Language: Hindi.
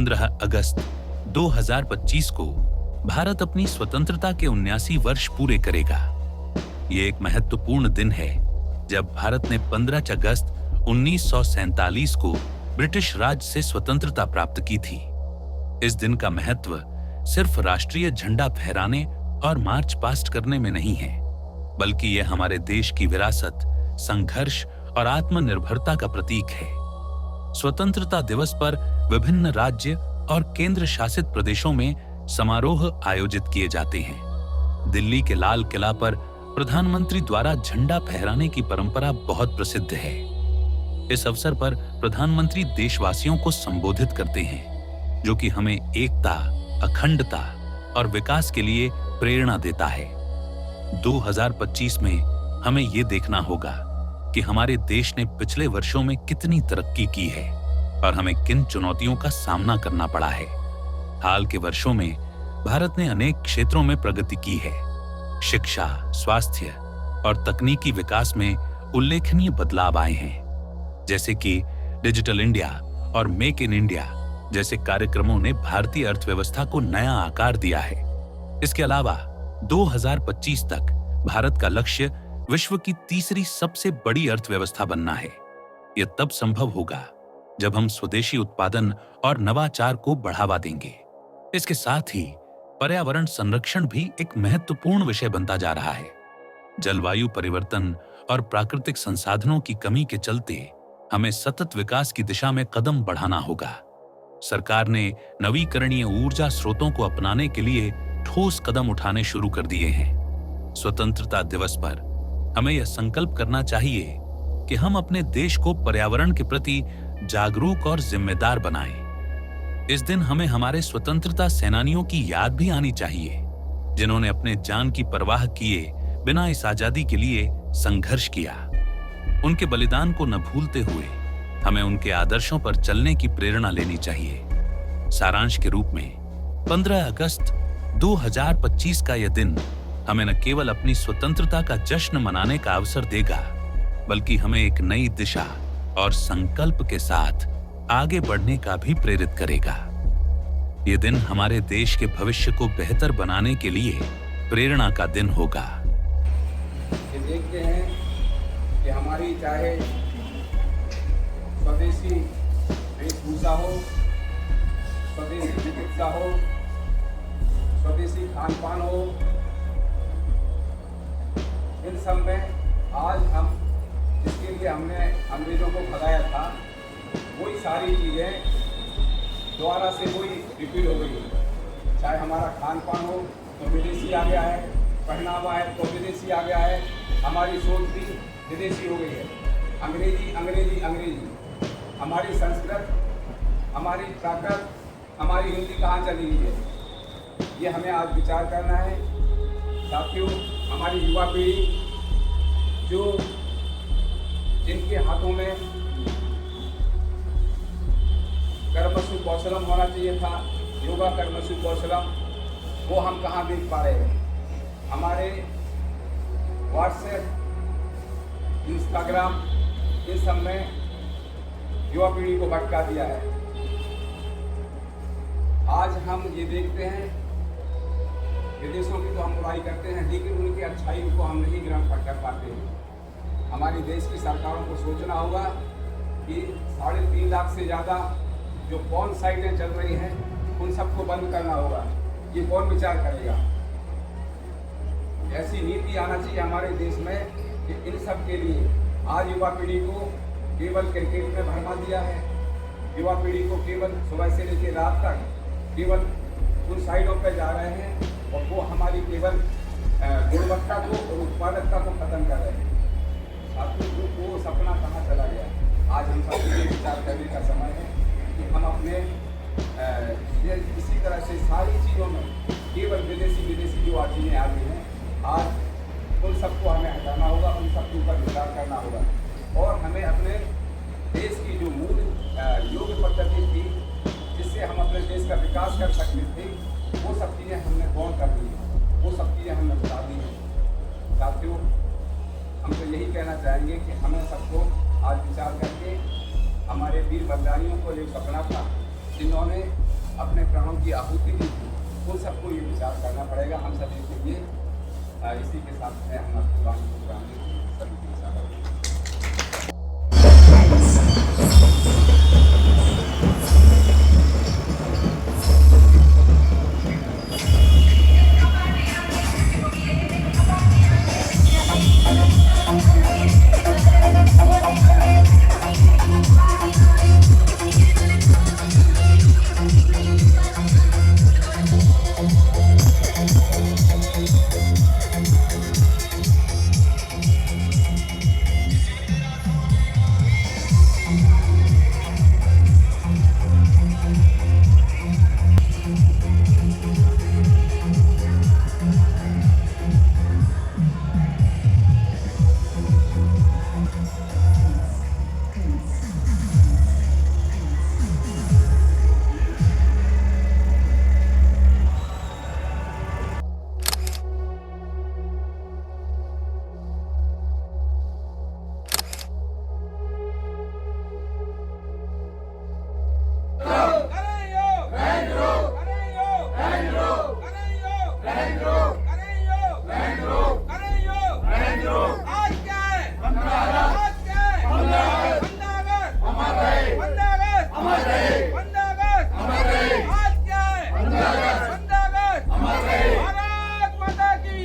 15 अगस्त 2025 को भारत अपनी स्वतंत्रता के 79 वर्ष पूरे करेगा। ये एक महत्वपूर्ण दिन है जब भारत ने 15 अगस्त 1947 को ब्रिटिश राज से स्वतंत्रता प्राप्त की थी। इस दिन का महत्व सिर्फ राष्ट्रीय झंडा फहराने और मार्च पास्ट करने में नहीं है, बल्कि यह हमारे देश की विरासत, संघर्ष और आत्मनिर्भरता का प्रतीक है। स्वतंत्रता दिवस पर विभिन्न राज्य और केंद्र शासित प्रदेशों में समारोह आयोजित किए जाते हैं। दिल्ली के लाल किला पर प्रधानमंत्री द्वारा झंडा फहराने की परंपरा बहुत प्रसिद्ध है। इस अवसर पर प्रधानमंत्री देशवासियों को संबोधित करते हैं, जो कि हमें एकता, अखंडता और विकास के लिए प्रेरणा देता है। 2025 में हमें ये देखना होगा कि हमारे देश ने पिछले वर्षों में कितनी तरक्की की है और हमें किन चुनौतियों का सामना करना पड़ा है। हाल के वर्षों में भारत ने अनेक क्षेत्रों में प्रगति की है। शिक्षा, स्वास्थ्य और तकनीकी विकास में उल्लेखनीय बदलाव आए हैं, जैसे कि डिजिटल इंडिया और मेक इन इंडिया जैसे कार्यक्रमों ने भारतीय अर्थव्यवस्था को नया आकार दिया है। इसके अलावा 2025 तक भारत का लक्ष्य विश्व की तीसरी सबसे बड़ी अर्थव्यवस्था बनना है। यह तब संभव होगा जब हम स्वदेशी उत्पादन और नवाचार को बढ़ावा देंगे। इसके साथ ही पर्यावरण संरक्षण भी एक महत्वपूर्ण विषय बनता जा रहा है। जलवायु परिवर्तन और प्राकृतिक संसाधनों की कमी के चलते हमें सतत विकास की दिशा में कदम बढ़ाना होगा। सरकार ने नवीकरणीय ऊर्जा स्रोतों को अपनाने के लिए ठोस कदम उठाने शुरू कर दिए हैं। स्वतंत्रता दिवस पर हमें यह संकल्प करना चाहिए कि हम अपने देश को पर्यावरण के प्रति जागरूक और जिम्मेदार बनाएं। इस दिन हमें हमारे स्वतंत्रता सेनानियों की याद भी आनी चाहिए, जिन्होंने अपने जान की परवाह किए बिना इस आजादी के लिए संघर्ष किया। उनके बलिदान को न भूलते हुए हमें उनके आदर्शों पर चलने की प्रेरणा लेनी चाहिए। सारांश के रूप में 15 अगस्त 2025 का यह दिन हमें न केवल अपनी स्वतंत्रता का जश्न मनाने का अवसर देगा, बल्कि हमें एक नई दिशा और संकल्प के साथ आगे बढ़ने का भी प्रेरित करेगा। ये दिन हमारे देश के भविष्य को बेहतर बनाने के लिए प्रेरणा का दिन होगा। ये देखते हैं कि हमारी चाहे स्वदेशी वेशभूषा हो, स्वदेशी चिकित्सा हो, स्वदेशी खान पान हो, इन सब में आज हम जिसके लिए हमने अंग्रेजों को भगाया था, वही सारी चीज़ें दोबारा से वही रिपीट हो गई। चाहे हमारा खान पान हो तो विदेशी आ गया है, पहनावा है तो विदेशी आ गया है, हमारी सोच भी विदेशी हो गई है। अंग्रेजी अंग्रेजी अंग्रेजी। हमारी संस्कृत, हमारी प्राकृत, हमारी हिंदी कहाँ चली गई है, ये हमें आज विचार करना है। साथियों, हमारी युवा पीढ़ी जो जिनके हाथों में कर्मसु कौशलम होना चाहिए था, योगा कर्मसु कौशलम, वो हम कहाँ देख पा रहे हैं। हमारे व्हाट्सएप, इंस्टाग्राम, इन सब में युवा पीढ़ी को भटका दिया है। आज हम ये देखते हैं, विदेशों की तो हम बुराई करते हैं, लेकिन उनकी अच्छाई को हम नहीं ग्रहण कर पाते हैं। हमारी देश की सरकारों को सोचना होगा कि 3.5 लाख से ज़्यादा जो पॉर्न साइटें चल रही हैं, उन सबको बंद करना होगा। ये कौन विचार करेगा? ऐसी नीति आना चाहिए हमारे देश में कि इन सब के लिए आज युवा पीढ़ी को केवल क्रिकेट में भरमा दिया है। युवा पीढ़ी को केवल सुबह से लेकर रात तक केवल उन साइडों पर जा रहे हैं और वो हमारी केवल गुणवत्ता को और उत्पादकता को खत्म कर रहे हैं। साथियों, वो सपना कहाँ चला गया? आज हम सब ये विचार करने का समय है कि हम अपने इसी तरह से सारी चीज़ों में केवल विदेशी जो आज चीज़ें आ गई हैं, आज उन सबको हमें हटाना होगा, उन सबके ऊपर विचार करना होगा और हमें अपने देश की जो मूल योग पद्धति थी, जिससे हम अपने देश का विकास कर सकते थे, वो सब चीज़ें हमने कौन कर दी, वो सब चीज़ें हमने बता दी हैं। साथियों, हम तो यही कहना चाहेंगे कि हमें सबको आज विचार करके हमारे वीर बलिदानियों को एक सपना था, जिन्होंने अपने प्राणों की आहुति दी थी, वो सबको ये विचार करना पड़ेगा हम सभी के लिए। इसी के साथ में हम अपनी बात को सभी के साथ भारत माता की